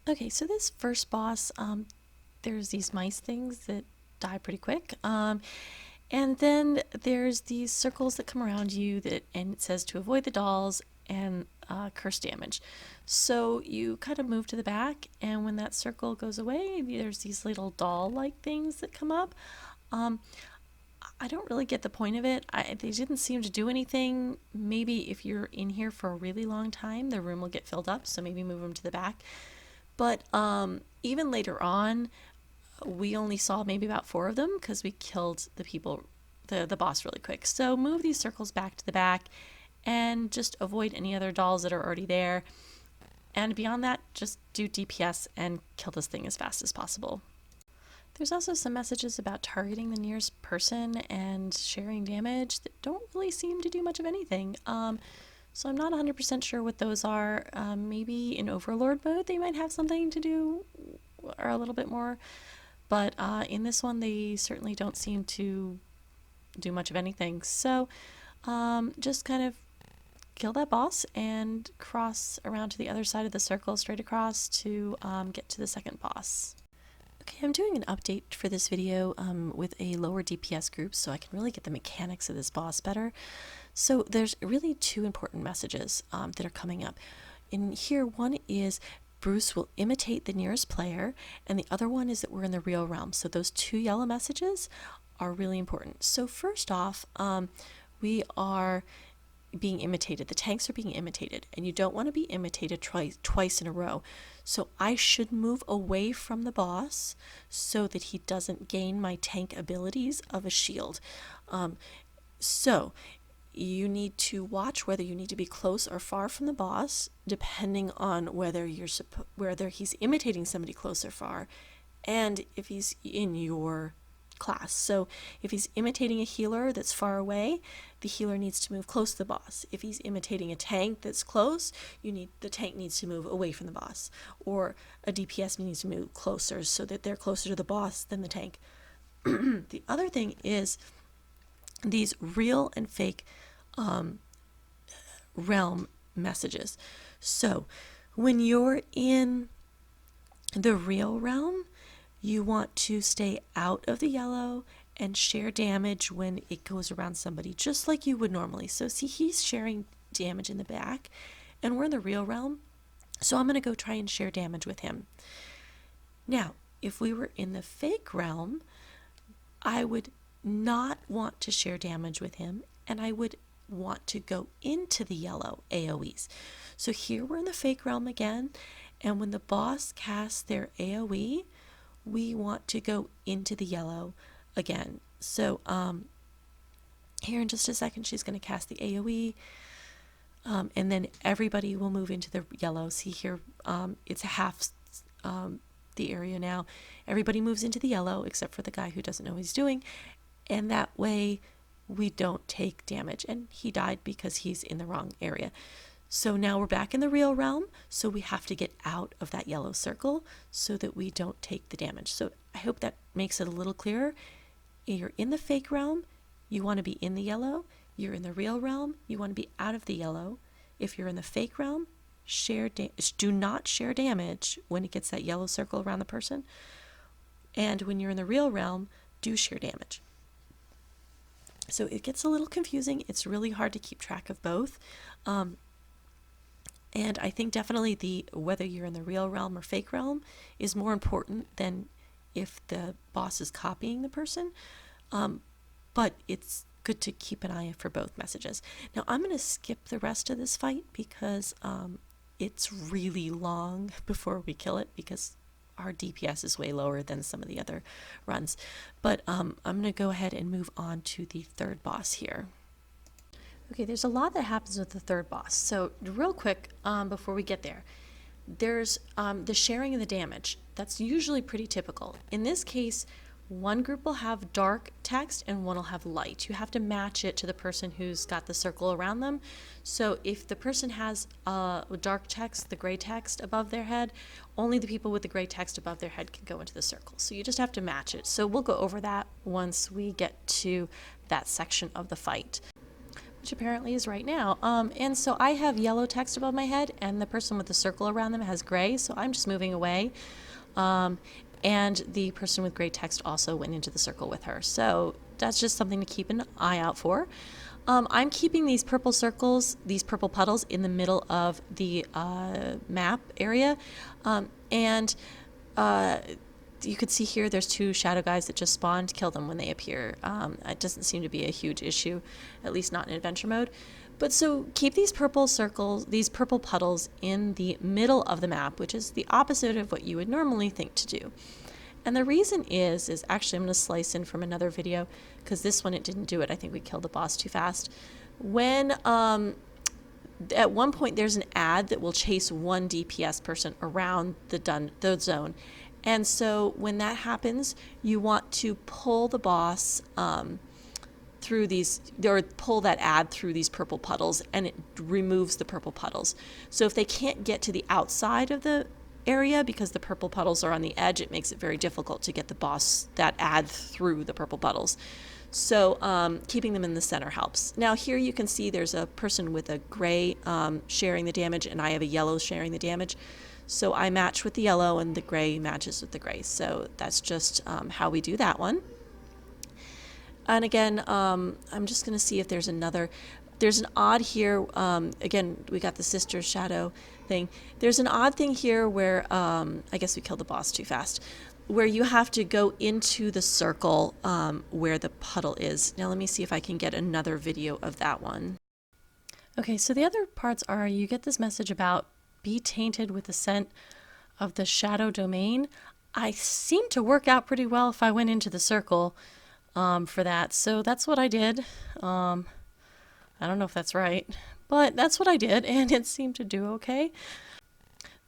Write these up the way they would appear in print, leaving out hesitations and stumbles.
Okay, so this first boss, there's these mice things that die pretty quick. And then there's these circles that come around you and it says to avoid the dolls and curse damage. So you kind of move to the back, and when that circle goes away, there's these little doll-like things that come up. Um, I don't really get the point of it. They didn't seem to do anything. Maybe if you're in here for a really long time, the room will get filled up, so maybe move them to the back. But even later on, we only saw maybe about 4 of them because we killed the boss really quick. So move these circles back to the back and just avoid any other dolls that are already there. And beyond that, just do DPS and kill this thing as fast as possible. There's also some messages about targeting the nearest person and sharing damage that don't really seem to do much of anything. So I'm not 100% sure what those are. Maybe in Overlord mode they might have something to do or a little bit more. But in this one they certainly don't seem to do much of anything. So just kind of kill that boss and cross around to the other side of the circle straight across to get to the second boss. Okay, I'm doing an update for this video with a lower DPS group so I can really get the mechanics of this boss better. So there's really 2 important messages that are coming up. In here, one is Bruce will imitate the nearest player, and the other one is that we're in the real realm. So those 2 yellow messages are really important. So first off, we are being imitated. The tanks are being imitated, and you don't want to be imitated twice in a row. So I should move away from the boss so that he doesn't gain my tank abilities of a shield. So you need to watch whether you need to be close or far from the boss, depending on whether he's imitating somebody close or far, and if he's in your class. So if he's imitating a healer that's far away, the healer needs to move close to the boss. If he's imitating a tank that's close, the tank needs to move away from the boss, or a DPS needs to move closer so that they're closer to the boss than the tank. The other thing is these real and fake realm messages. So when you're in the real realm, you want to stay out of the yellow and share damage when it goes around somebody, just like you would normally. So see, he's sharing damage in the back, and we're in the real realm, so I'm going to go try and share damage with him. Now, if we were in the fake realm, I would not want to share damage with him, and I would want to go into the yellow AoEs. So here we're in the fake realm again, and when the boss casts their AoE, we want to go into the yellow again. So here in just a second, she's going to cast the AoE, and then everybody will move into the yellow. See here, it's half the area now. Everybody moves into the yellow except for the guy who doesn't know what he's doing, and that way we don't take damage. And he died because he's in the wrong area. So now we're back in the real realm, so we have to get out of that yellow circle so that we don't take the damage. So I hope that makes it a little clearer. You're in the fake realm, you want to be in the yellow. You're in the real realm, you want to be out of the yellow. If you're in the fake realm, do not share damage when it gets that yellow circle around the person. And when you're in the real realm, do share damage. So it gets a little confusing. It's really hard to keep track of both. And I think definitely whether you're in the real realm or fake realm is more important than if the boss is copying the person. But it's good to keep an eye for both messages. Now I'm going to skip the rest of this fight because it's really long before we kill it, because our DPS is way lower than some of the other runs. But I'm going to go ahead and move on to the third boss here. Okay, there's a lot that happens with the third boss. So real quick, before we get there, there's the sharing of the damage. That's usually pretty typical. In this case, one group will have dark text and one will have light. You have to match it to the person who's got the circle around them. So if the person has dark text, the gray text above their head, only the people with the gray text above their head can go into the circle. So you just have to match it. So we'll go over that once we get to that section of the fight. which apparently is right now. And so I have yellow text above my head, and the person with the circle around them has gray, so I'm just moving away. And the person with gray text also went into the circle with her. So that's just something to keep an eye out for. I'm keeping these purple circles, these purple puddles, in the middle of the map area. And you can see here there's 2 shadow guys that just spawned. Kill them when they appear. It doesn't seem to be a huge issue, at least not in adventure mode. But so keep these purple circles, these purple puddles in the middle of the map, which is the opposite of what you would normally think to do. And the reason is actually I'm going to slice in from another video, because this one it didn't do it. I think we killed the boss too fast. When at one point there's an ad that will chase 1 DPS person around the zone. And so when that happens, you want to pull the boss through these, or pull that ad through these purple puddles, and it removes the purple puddles. So if they can't get to the outside of the area because the purple puddles are on the edge, it makes it very difficult to get the boss, that ad, through the purple puddles. So keeping them in the center helps. Now here you can see there's a person with a gray sharing the damage, and I have a yellow sharing the damage. So I match with the yellow and the gray matches with the gray. So that's just how we do that one. And again, I'm just going to see if there's there's an odd here. Again, we got the sister shadow thing. There's an odd thing here where, I guess we killed the boss too fast, where you have to go into the circle where the puddle is. Now let me see if I can get another video of that one. Okay, so the other parts are you get this message about be tainted with the scent of the shadow domain. I seem to work out pretty well if I went into the circle for that. So that's what I did. I don't know if that's right, but that's what I did, and it seemed to do okay.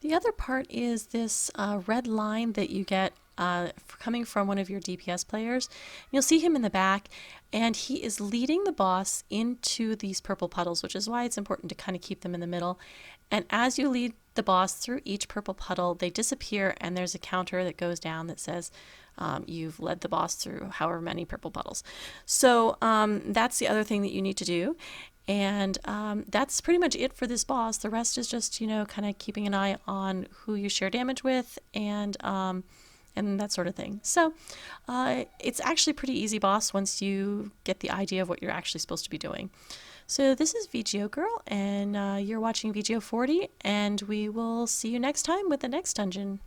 The other part is this red line that you get coming from one of your DPS players. You'll see him in the back, and he is leading the boss into these purple puddles, which is why it's important to kind of keep them in the middle. And as you lead the boss through each purple puddle, they disappear, and there's a counter that goes down that says you've led the boss through however many purple puddles. So that's the other thing that you need to do. And that's pretty much it for this boss. The rest is just, you know, kind of keeping an eye on who you share damage with and that sort of thing. So it's actually a pretty easy boss once you get the idea of what you're actually supposed to be doing. So this is VGO Girl, and you're watching VGO 40, and we will see you next time with the next dungeon.